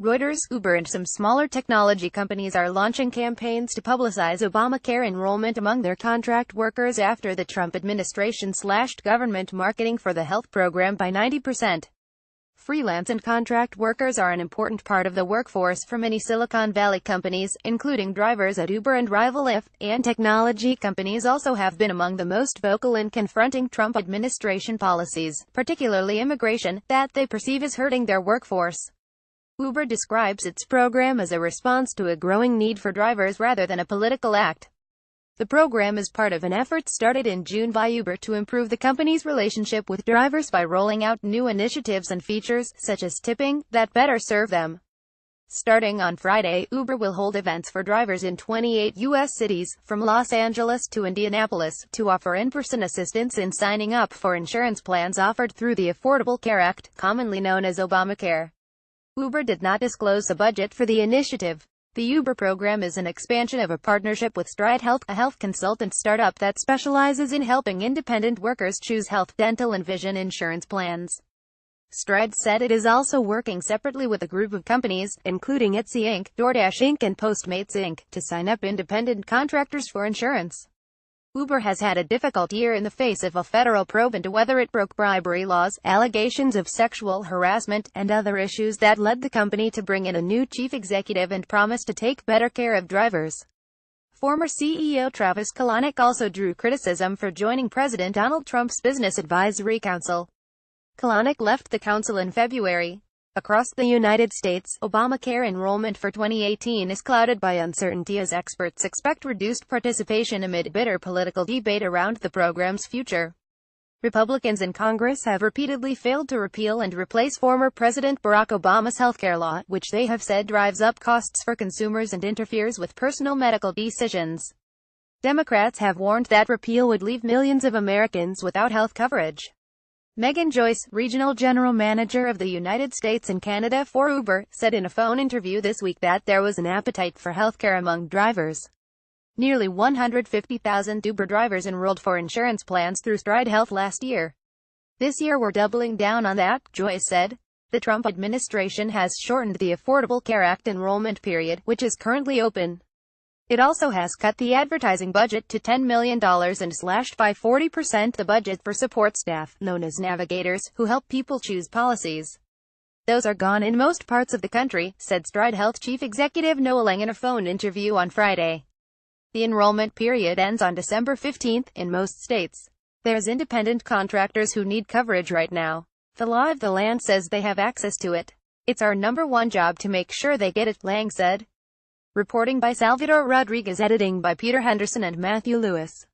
Reuters, Uber and some smaller technology companies are launching campaigns to publicize Obamacare enrollment among their contract workers after the Trump administration slashed government marketing for the health program by 90%. Freelance and contract workers are an important part of the workforce for many Silicon Valley companies, including drivers at Uber and rival Lyft, and technology companies also have been among the most vocal in confronting Trump administration policies, particularly immigration, that they perceive as hurting their workforce. Uber describes its program as a response to a growing need for drivers rather than a political act. The program is part of an effort started in June by Uber to improve the company's relationship with drivers by rolling out new initiatives and features, such as tipping, that better serve them. Starting on Friday, Uber will hold events for drivers in 28 U.S. cities, from Los Angeles to Indianapolis, to offer in-person assistance in signing up for insurance plans offered through the Affordable Care Act, commonly known as Obamacare. Uber did not disclose a budget for the initiative. The Uber program is an expansion of a partnership with Stride Health, a health consultant startup that specializes in helping independent workers choose health, dental and vision insurance plans. Stride said it is also working separately with a group of companies, including Etsy Inc., DoorDash Inc. and Postmates Inc., to sign up independent contractors for insurance. Uber has had a difficult year in the face of a federal probe into whether it broke bribery laws, allegations of sexual harassment, and other issues that led the company to bring in a new chief executive and promise to take better care of drivers. Former CEO Travis Kalanick also drew criticism for joining President Donald Trump's Business Advisory Council. Kalanick left the council in February. Across the United States, Obamacare enrollment for 2018 is clouded by uncertainty as experts expect reduced participation amid bitter political debate around the program's future. Republicans in Congress have repeatedly failed to repeal and replace former President Barack Obama's healthcare law, which they have said drives up costs for consumers and interferes with personal medical decisions. Democrats have warned that repeal would leave millions of Americans without health coverage. Megan Joyce, regional general manager of the United States and Canada for Uber, said in a phone interview this week that there was an appetite for healthcare among drivers. Nearly 150,000 Uber drivers enrolled for insurance plans through Stride Health last year. This year we're doubling down on that, Joyce said. The Trump administration has shortened the Affordable Care Act enrollment period, which is currently open. It also has cut the advertising budget to $10 million and slashed by 40% the budget for support staff, known as navigators, who help people choose policies. Those are gone in most parts of the country, said Stride Health Chief Executive Noah Lang in a phone interview on Friday. The enrollment period ends on December 15 in most states. There's independent contractors who need coverage right now. The law of the land says they have access to it. It's our number one job to make sure they get it, Lang said. Reporting by Salvador Rodriguez, editing by Peter Henderson and Matthew Lewis.